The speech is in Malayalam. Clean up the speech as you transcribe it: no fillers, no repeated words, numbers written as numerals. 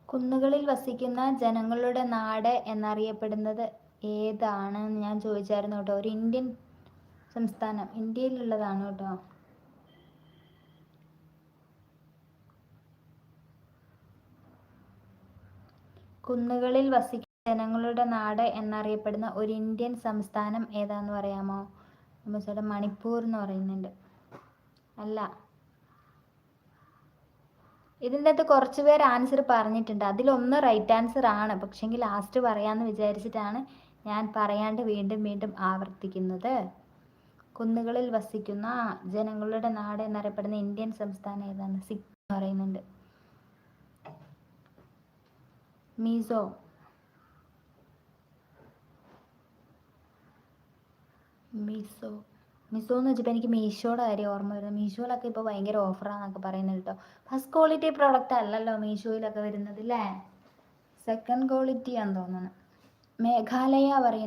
കുന്നുകളിൽ വസിക്കുന്ന ജനങ്ങളുടെ നാട് എന്നറിയപ്പെടുന്നത് ഏതാണ് എന്ന് ഞാൻ ചോദിച്ചായിരുന്നു കേട്ടോ. ഒരു ഇന്ത്യൻ സംസ്ഥാനം, ഇന്ത്യയിലുള്ളതാണ് കേട്ടോ. കുന്നുകളിൽ വസിക്കുന്ന ജനങ്ങളുടെ നാട് എന്നറിയപ്പെടുന്ന ഒരു ഇന്ത്യൻ സംസ്ഥാനം ഏതാന്ന് പറയാമോ? നമ്മുടെ മണിപ്പൂർ എന്ന് പറയുന്നുണ്ട്. അല്ല, ഇതിൻ്റെ അകത്ത് കുറച്ച് പേര് ആൻസർ പറഞ്ഞിട്ടുണ്ട്. അതിലൊന്ന് റൈറ്റ് ആൻസർ ആണ്, പക്ഷെങ്കിൽ ലാസ്റ്റ് പറയാമെന്ന് വിചാരിച്ചിട്ടാണ് ഞാൻ പറയാണ്ട് വീണ്ടും വീണ്ടും ആവർത്തിക്കുന്നത്. കുന്നുകളിൽ വസിക്കുന്ന ജനങ്ങളുടെ നാട് എന്നറിയപ്പെടുന്ന ഇന്ത്യൻ സംസ്ഥാനം ഏതാണ്? സിക്കിം പറയുന്നുണ്ട്. മിസോ. മിസോ എന്ന് വെച്ചപ്പോൾ എനിക്ക് മീഷോയുടെ കാര്യം ഓർമ്മ വരുന്നത്. മീഷോയിലൊക്കെ ഇപ്പോൾ ഭയങ്കര ഓഫറാന്നൊക്കെ പറയുന്നത് കേട്ടോ. ഫസ്റ്റ് ക്വാളിറ്റി പ്രോഡക്റ്റ് അല്ലല്ലോ മീഷോയിലൊക്കെ വരുന്നത് അല്ലേ? സെക്കൻഡ് ക്വാളിറ്റി ആണെന്ന് തോന്നുന്നു. മേഘാലയ പറയുന്നത്